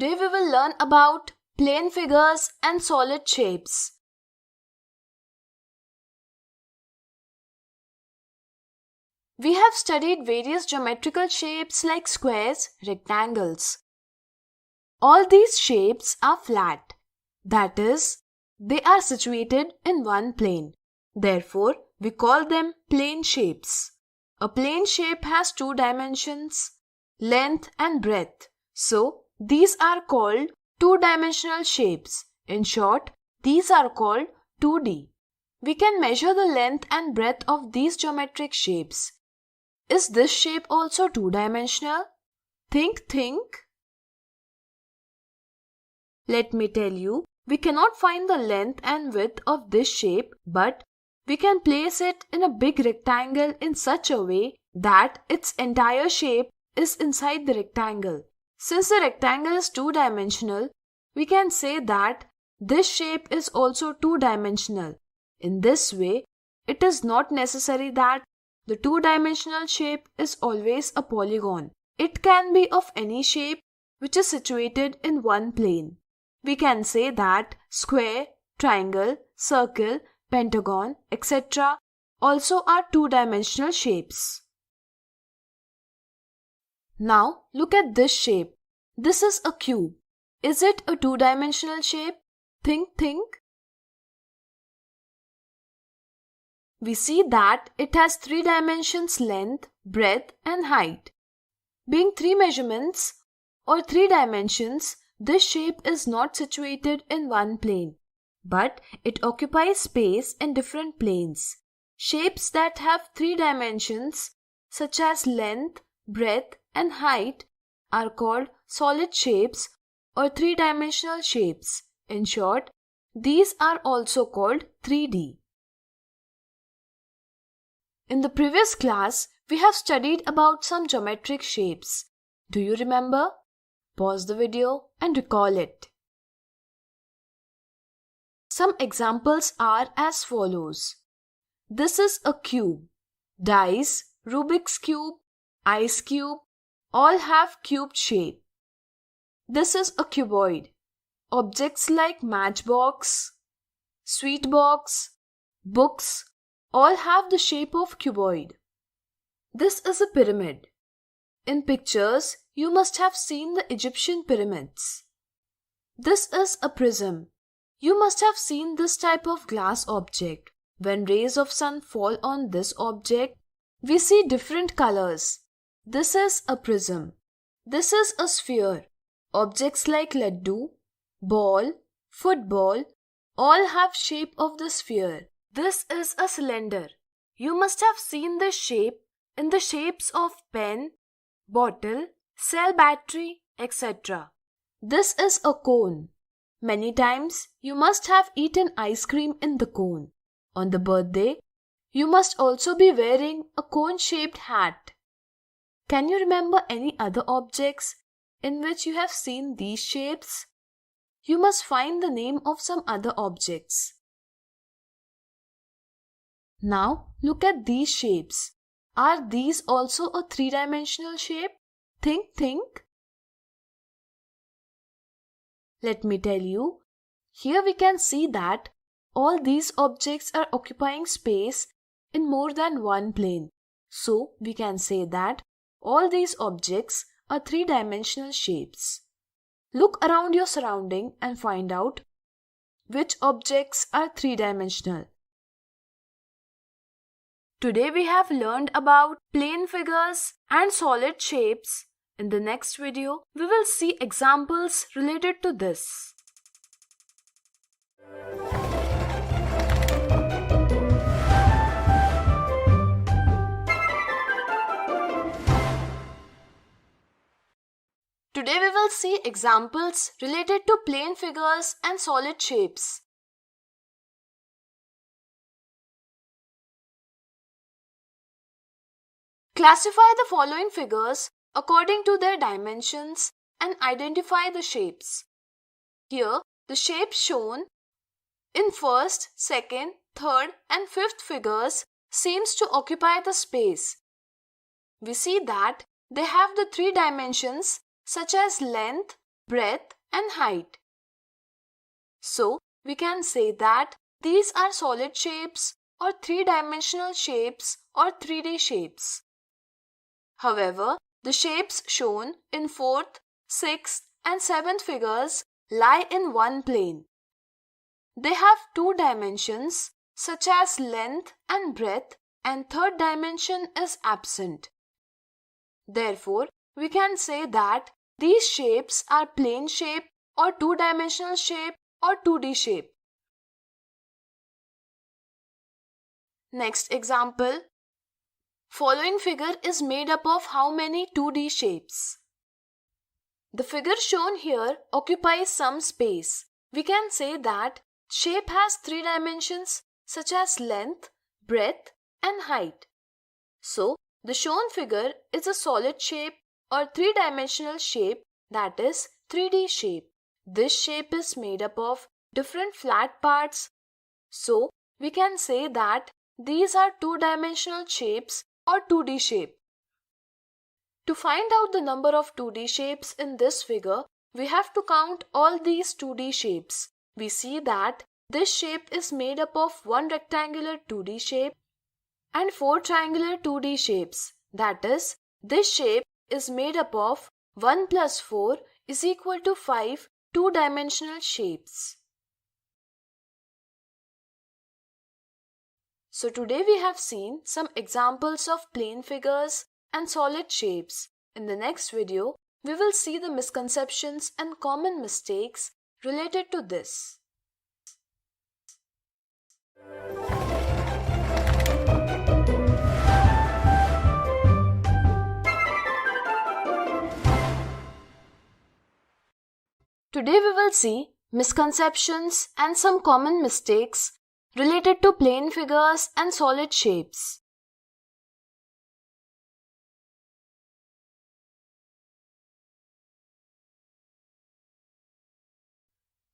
Today we will learn about plane figures and solid shapes. We have studied various geometrical shapes like squares, rectangles. All these shapes are flat. That is, they are situated in one plane. Therefore, we call them plane shapes. A plane shape has two dimensions, length and breadth. So, these are called two-dimensional shapes. In short, these are called 2D. We can measure the length and breadth of these geometric shapes. Is this shape also two-dimensional? Think. Let me tell you, we cannot find the length and width of this shape, but we can place it in a big rectangle in such a way that its entire shape is inside the rectangle. Since the rectangle is two-dimensional, we can say that this shape is also two-dimensional. In this way, it is not necessary that the two-dimensional shape is always a polygon. It can be of any shape which is situated in one plane. We can say that square, triangle, circle, pentagon, etc. also are two-dimensional shapes. Now look at this shape. This is a cube. Is it a two-dimensional shape? Think. We see that it has three dimensions: length, breadth and height. Being three measurements or three dimensions, this shape is not situated in one plane, but it occupies space in different planes. Shapes that have three dimensions, such as length, breadth and height, are called solid shapes or three-dimensional shapes. In short, these are also called 3D. In the previous class, we have studied about some geometric shapes. Do you remember? Pause the video and recall it. Some examples are as follows. This is a cube. Dice, Rubik's cube, ice cube, all have cubed shape. This is a cuboid. Objects like matchbox, sweet box, books all have the shape of cuboid. This is a pyramid. In pictures, you must have seen the Egyptian pyramids. This is a prism. You must have seen this type of glass object. When rays of sun fall on this object, we see different colors. This is a prism. This is a sphere. Objects like laddu, ball, football all have shape of the sphere. This is a cylinder. You must have seen this shape in the shapes of pen, bottle, cell battery, etc. This is a cone. Many times you must have eaten ice cream in the cone. On the birthday, you must also be wearing a cone-shaped hat. Can you remember any other objects in which you have seen these shapes? You must find the name of some other objects. Now look at these shapes. Are these also a three-dimensional shape? Think. Let me tell you, here we can see that all these objects are occupying space in more than one plane. So we can say that all these objects are three-dimensional shapes. Look around your surrounding and find out which objects are three-dimensional. Today we have learned about plane figures and solid shapes. In the next video, we will see examples related to this. Today we will see examples related to plane figures and solid shapes. Classify the following figures according to their dimensions and identify the shapes. Here, the shapes shown in first, second, third and fifth figures seems to occupy the space. We see that they have the three dimensions such as length, breadth, and height. So, we can say that these are solid shapes or three-dimensional shapes or 3D shapes. However, the shapes shown in 4th, 6th and 7th figures lie in one plane. They have two dimensions such as length and breadth, and third dimension is absent. Therefore, we can say that these shapes are plane shape or two-dimensional shape or 2D shape. Next example. Following figure is made up of how many 2D shapes? The figure shown here occupies some space. We can say that shape has three dimensions such as length, breadth and height. So, the shown figure is a solid shape or three-dimensional shape, that is 3D shape. This shape is made up of different flat parts. So, we can say that these are two-dimensional shapes or 2D shape. To find out the number of 2D shapes in this figure, we have to count all these 2D shapes. We see that this shape is made up of one rectangular 2D shape and four triangular 2D shapes. That is, this shape is made up of 1 plus 4 is equal to 5 two-dimensional shapes. So today we have seen some examples of plane figures and solid shapes. In the next video, we will see the misconceptions and common mistakes related to this. Today we will see misconceptions and some common mistakes related to plane figures and solid shapes.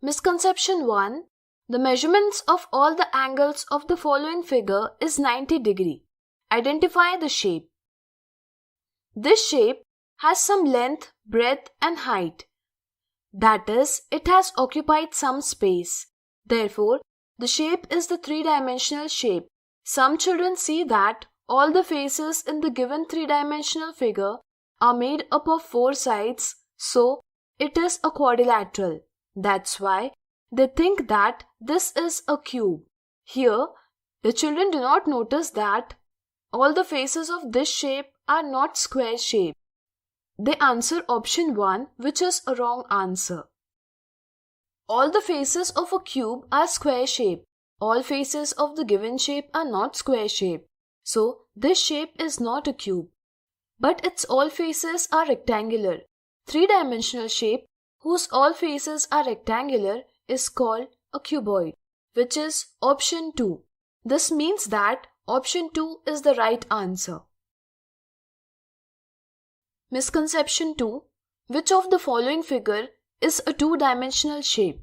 Misconception 1. The measurements of all the angles of the following figure is 90 degree. Identify the shape. This shape has some length, breadth and height. That is, it has occupied some space. Therefore, the shape is the three-dimensional shape. Some children see that all the faces in the given three-dimensional figure are made up of four sides, so it is a quadrilateral. That's why they think that this is a cube. Here, the children do not notice that all the faces of this shape are not square shape. They answer option 1, which is a wrong answer. All the faces of a cube are square shape. All faces of the given shape are not square shape. So, this shape is not a cube. But its all faces are rectangular. Three-dimensional shape whose all faces are rectangular is called a cuboid, which is option 2. This means that option 2 is the right answer. Misconception 2. Which of the following figure is a two-dimensional shape?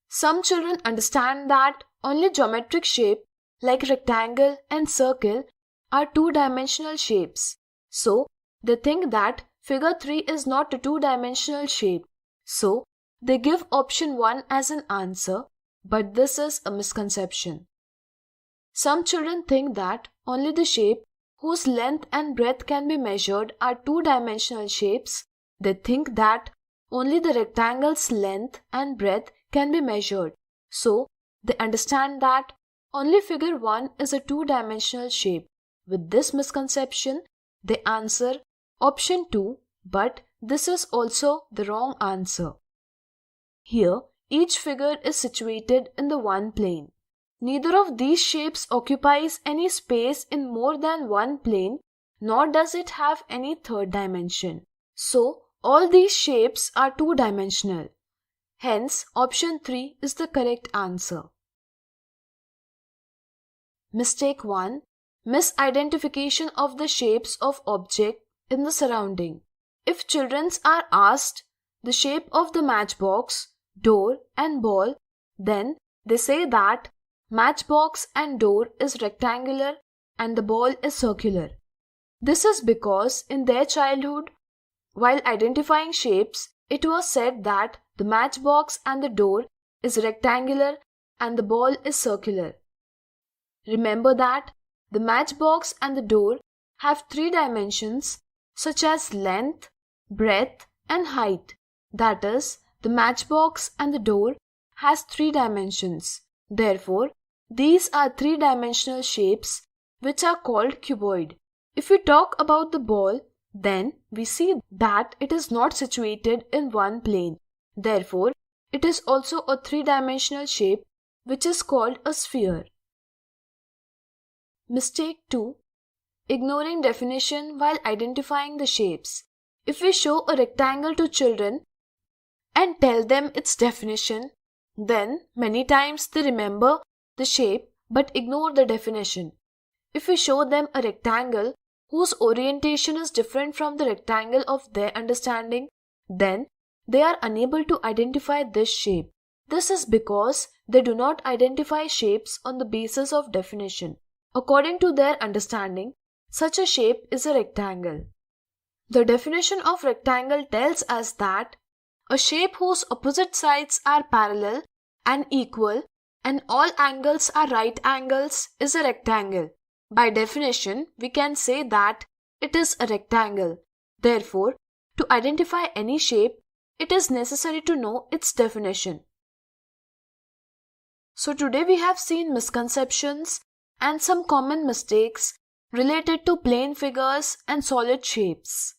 Some children understand that only geometric shape like rectangle and circle are two-dimensional shapes. So, they think that figure 3 is not a two-dimensional shape. So, they give option 1 as an answer, but this is a misconception. Some children think that only the shape whose length and breadth can be measured are two-dimensional shapes. They think that only the rectangle's length and breadth can be measured. So, they understand that only figure 1 is a two-dimensional shape. With this misconception, they answer option 2, but this is also the wrong answer. Here, each figure is situated in the one plane. Neither of these shapes occupies any space in more than one plane, nor does it have any third dimension. So, all these shapes are two-dimensional. Hence, option 3 is the correct answer. Mistake 1. Misidentification of the shapes of object in the surrounding. If children are asked the shape of the matchbox, door and ball, then they say that matchbox and door is rectangular and the ball is circular. This is because in their childhood, While identifying shapes, it was said that the matchbox and the door is rectangular and the ball is circular. Remember that the matchbox and the door have 3 dimensions such as length, breadth and height. That is, the matchbox and the door has 3 dimensions. Therefore, these are 3-dimensional shapes which are called cuboid. If we talk about the ball, then we see that it is not situated in one plane. Therefore, it is also a 3-dimensional shape which is called a sphere. Mistake 2. Ignoring definition while identifying the shapes. If we show a rectangle to children and tell them its definition, then many times they remember the shape but ignore the definition. If we show them a rectangle whose orientation is different from the rectangle of their understanding, then they are unable to identify this shape. This is because they do not identify shapes on the basis of definition. According to their understanding, such a shape is a rectangle. The definition of rectangle tells us that a shape whose opposite sides are parallel and equal and all angles are right angles is a rectangle. By definition, we can say that it is a rectangle. Therefore, to identify any shape, it is necessary to know its definition. So today we have seen misconceptions and some common mistakes related to plane figures and solid shapes.